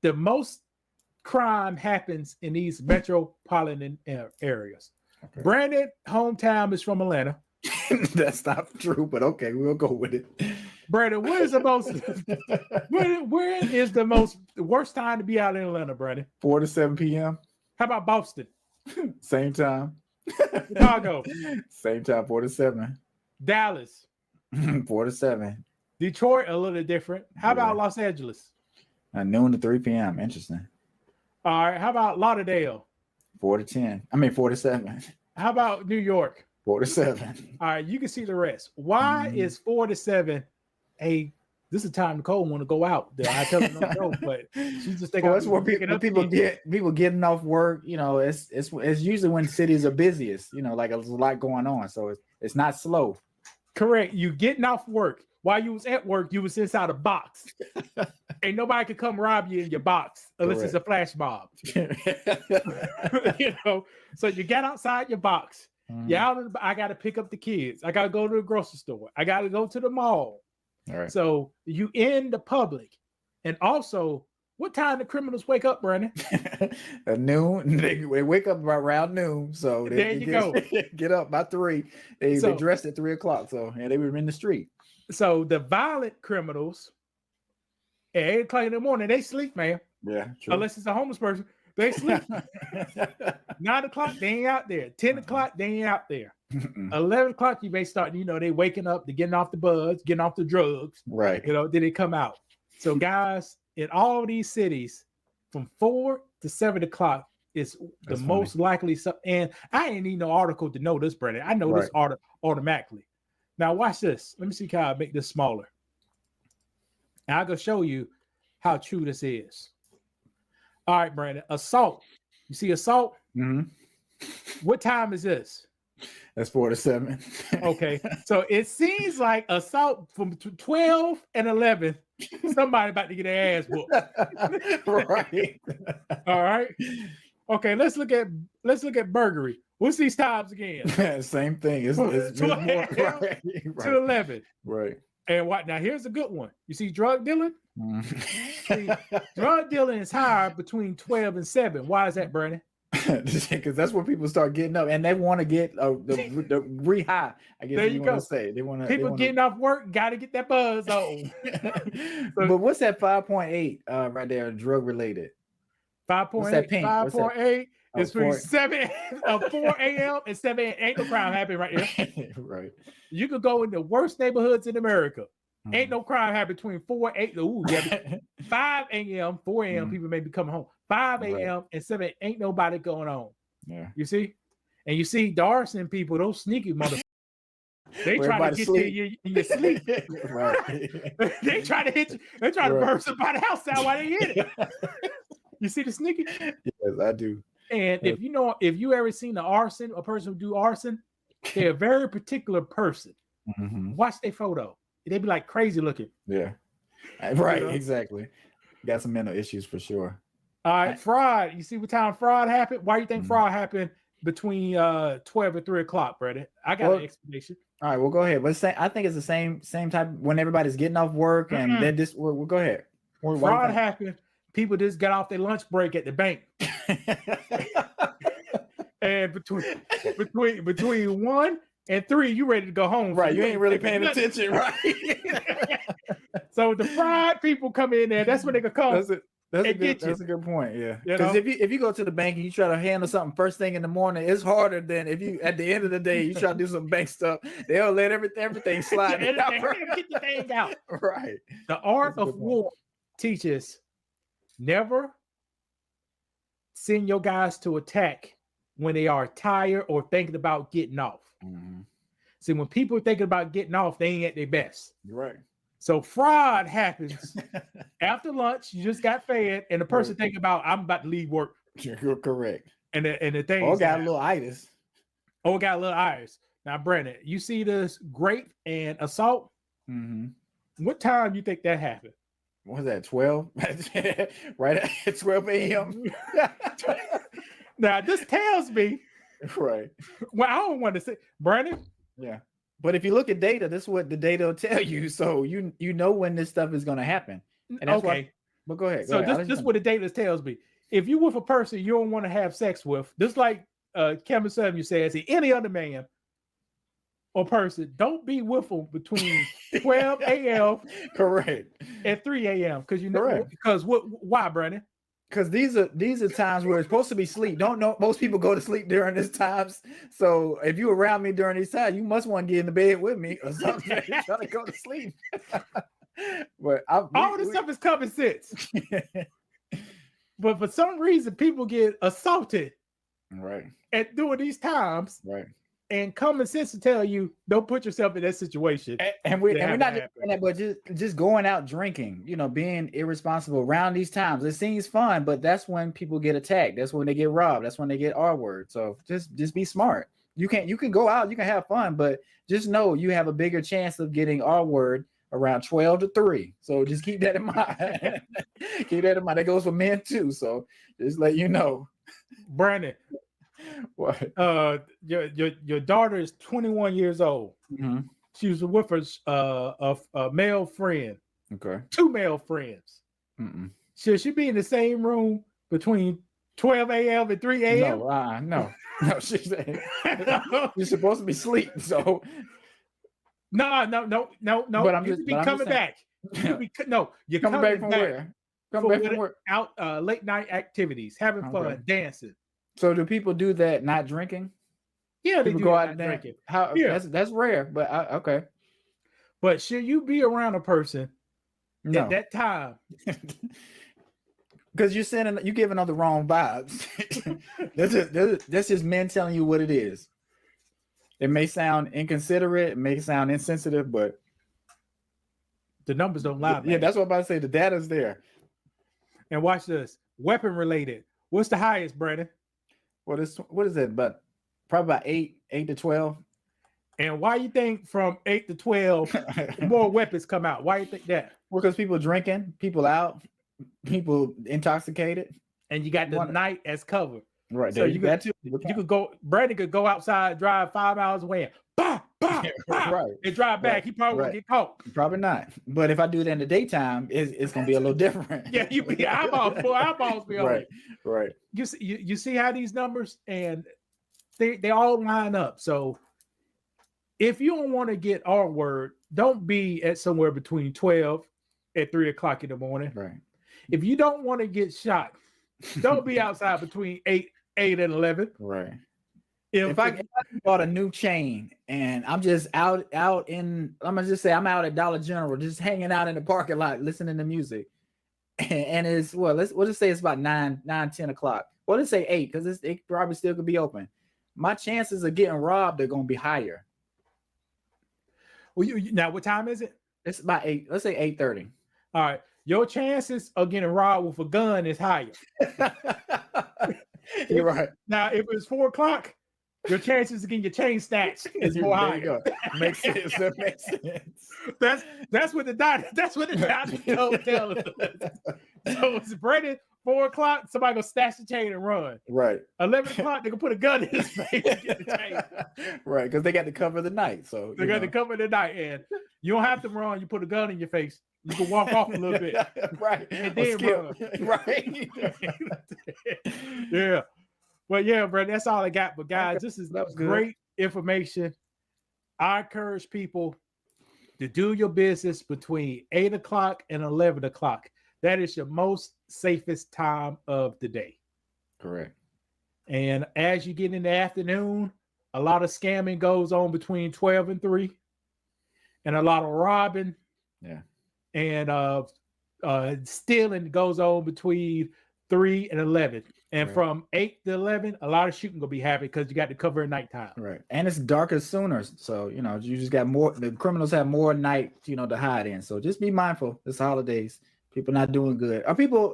the most crime happens in these metropolitan areas. Okay. Brandon, hometown is from Atlanta. That's not true, but okay, we'll go with it. Brandon, where is the worst time to be out in Atlanta, Brandon? 4 to 7 p.m. How about Boston? Same time. Chicago. Same time, 4 to 7. Dallas. 4 to 7. Detroit, a little different. How about Los Angeles? Noon to 3 p.m. Interesting. All right. How about Lauderdale? 4 to 10. 4 to 7. How about New York? 4 to 7. All right. You can see the rest. Why is 4 to 7 this is a time Nicole want to go out. I tell her no joke, but she's just thinking that's where people getting off work. You know, it's usually when cities are busiest. You know, like there's a lot going on, so it's not slow. Correct. You getting off work. While you was at work, you was inside a box. Ain't nobody could come rob you in your box unless it's a flash mob. You know, so you get outside your box. I got to pick up the kids. I got to go to the grocery store. I got to go to the mall. All right. So you in the public. And also, what time the criminals wake up, Brandon? At noon. They wake up around noon. So they get up by 3. They dressed at 3 o'clock. So they were in the street. So the violent criminals at 8 o'clock in the morning, they sleep, man. Yeah, true. Unless it's a homeless person, they sleep. 9 o'clock, they ain't out there. 10 o'clock, they ain't out there. 11 o'clock, you may start, they waking up, they're getting off the buds, getting off the drugs. Right. Then they come out. So guys, in all these cities, from 4 to 7 o'clock is the most likely. And I ain't need no article to know this, Brandon. I know this automatically. Now watch this. Let me see how I make this smaller. And I'll go show you how true this is. All right, Brandon. Assault. You see assault? Mm-hmm. What time is this? That's 4 to 7. Okay. So it seems like assault from 12 and 11. Somebody about to get their ass whooped. Right. All right. Okay, let's look at burglary. What's these times again? Same thing. It's more, right. To 11. Right. And what now? Here's a good one. You see drug dealing? Mm-hmm. Drug dealing is higher between 12 and 7. Why is that, Brandon? Because that's where people start getting up and they want to get the re-high. I guess you want to say they want to. People getting off work got to get that buzz on. But what's that 5.8 right there? Drug related. 5.8. 5.8 is between 4 a.m. and 7 a.m. Ain't no crime happening right here. Right. You could go in the worst neighborhoods in America. Ain't no crime happening between 4 8. 5 a.m. 4 a.m. People may be coming home. 5 a.m. and 7 ain't nobody going on. Yeah. You see? And you see the arson people, those sneaky motherfuckers. They try to get you in your sleep. Right. They try to hit you. They try to burn somebody's house down while they hit it. You see the sneaky? Yes, I do. And if you ever seen a person who do arson, they're a very particular person. Mm-hmm. Watch their photo. They be like crazy looking. Yeah. Right. Exactly. Got some mental issues for sure. All right. Fraud. You see what time fraud happened? Why do you think fraud happened between 12 and 3 o'clock, brother? I got an explanation. All right. Well, go ahead. But I think it's the same type when everybody's getting off work and then this. Well, go ahead. Fraud happened. People just got off their lunch break at the bank. And between 1 and 3, you ready to go home. Right. So you ain't really paying attention, right? So the fried people come in there. That's when they can come. That's a good point. Yeah. Because if you go to the bank and you try to handle something first thing in the morning, it's harder than if you at the end of the day you try to do some bank stuff. They'll let everything slide. Get the thing out. Right. The art of war teaches never send your guys to attack when they are tired or thinking about getting off. Mm-hmm. See, when people are thinking about getting off, they ain't at their best. You're right. So fraud happens after lunch. You just got fed, and the person thinking about I'm about to leave work. You're correct. And the thing. Got a little itis. Got a little itis. Now, Brandon, you see this grape and assault? Mm-hmm. What time do you think that happened? What was that? 12? Right at 12 a.m. Now, this tells me. Right. Well, I don't want to say, Brandon. Yeah. But if you look at data, this is what the data will tell you. So you know when this stuff is going to happen. And that's why But go ahead. So this what the data tells me. If you with a person you don't want to have sex with, just like Kevin Samuel says, any other man or person, don't be with them between 12 a.m. correct and 3 a.m. Because why, Brandon? Because these are times where it's supposed to be sleep. Don't know, most people go to sleep during these times. So if you around me during these times, you must want to get in the bed with me or something. Trying to go to sleep. But all this stuff is common sense. But for some reason, people get assaulted right at doing these times. Right. And common sense to tell you, don't put yourself in that situation. And we're not just doing that, but just going out drinking, being irresponsible around these times. It seems fun, but that's when people get attacked. That's when they get robbed. That's when they get R-word. So just be smart. You can go out, you can have fun, but just know you have a bigger chance of getting R-word around 12 to 3. So just keep that in mind. Keep that in mind. That goes for men too. So just let you know. Brandon. What? Your daughter is 21 years old. Mm-hmm. She was with a male friend. Okay. 2 male friends. Mm-mm. Should she be in the same room between 12 a.m. and 3 a.m.? No. She's supposed to be asleep. So no. But I'm just coming back. You're coming back from where? Coming back from where? Out late night activities, having fun, dancing. So do people do that not drinking? Yeah, they do go out and drinking. That's rare, but okay. But should you be around a person at that time? Because you're giving them the wrong vibes. That's just men telling you what it is. It may sound inconsiderate, it may sound insensitive, but the numbers don't lie. Yeah, that's what I'm about to say. The data's there. And watch this. Weapon related. What's the highest, Brandon? What is it? But probably about 8 to 12. And why you think from 8 to 12 more weapons come out? Why you think that? Well, because people drinking, people out, people intoxicated, and you got the night as cover. Right. So you could go. Brandon could go outside, drive 5 miles away, and bah, right, and drive back. He probably won't get caught. Probably not. But if I do that in the daytime, it's gonna be a little different. Yeah, you be eyeballs be on. Right. You see how these numbers and they all line up. So if you don't want to get R-word, don't be at somewhere between 12 at 3 o'clock in the morning. Right. If you don't want to get shot, don't be outside between 8 and 11. Right. If I bought a new chain and I'm just out in, I'm gonna just say I'm out at Dollar General, just hanging out in the parking lot, listening to music, and it's we'll just say it's about 10 o'clock. Well, let's say 8 because it probably still could be open. My chances of getting robbed are gonna be higher. Well, now what time is it? It's about 8. Let's say 8:30. All right. Your chances of getting robbed with a gun is higher. You're right. Now, if it's 4 o'clock, your chances of getting your chain snatched is more higher. Makes sense. That makes sense. That's what the doctor tell us. So it's Brandon, 4 o'clock, somebody gonna snatch the chain and run. Right. 11 o'clock, they gonna put a gun in his face and get the chain. Right, because they got to cover the night. So they got to cover the night, and you don't have to run. You put a gun in your face. You can walk off a little bit. Right. And then run. Right. Yeah. Well, yeah, Brandon, that's all I got. But guys, this is great information. I encourage people to do your business between 8 o'clock and 11 o'clock. That is your most safest time of the day. Correct. And as you get in the afternoon, a lot of scamming goes on between 12 and 3, and a lot of robbing. Yeah. And stealing goes on between 3 and 11. And from 8 to 11, a lot of shooting gonna be happening because you got to cover at nighttime. Right. And it's darker sooner. So, you just got more, the criminals have more night, to hide in. So just be mindful. It's holidays. People not doing good.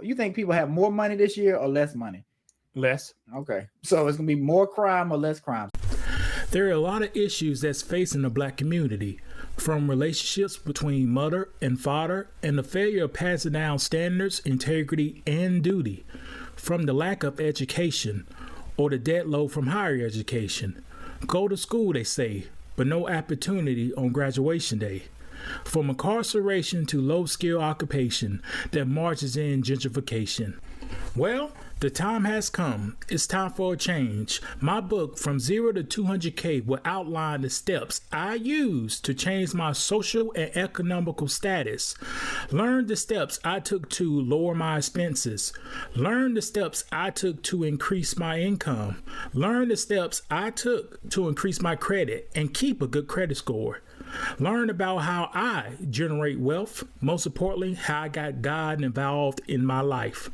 You think people have more money this year or less money? Less. Okay. So it's gonna be more crime or less crime? There are a lot of issues that's facing the Black community, from relationships between mother and father and the failure of passing down standards, integrity, and duty, from the lack of education or the debt load from higher education. Go to school, they say, but no opportunity on graduation day. from incarceration to low-skill occupation that marches in gentrification. Well, the time has come. It's time for a change. My book, From Zero to 200K, will outline the steps I use to change my social and economical status. Learn the steps I took to lower my expenses. Learn the steps I took to increase my income. Learn the steps I took to increase my credit and keep a good credit score. Learn about how I generate wealth. Most importantly, how I got God involved in my life.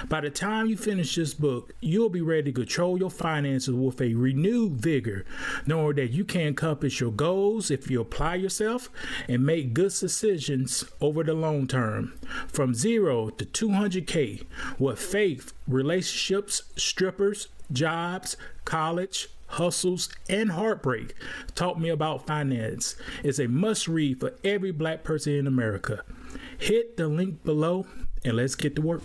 By the time you finish this book, you'll be ready to control your finances with a renewed vigor, knowing that you can accomplish your goals if you apply yourself and make good decisions over the long term. From 0 to 200K with faith, relationships, strippers, jobs, college, hustles, and heartbreak taught me about finance. It's a must read for every black person in America. Hit the link below and let's get to work.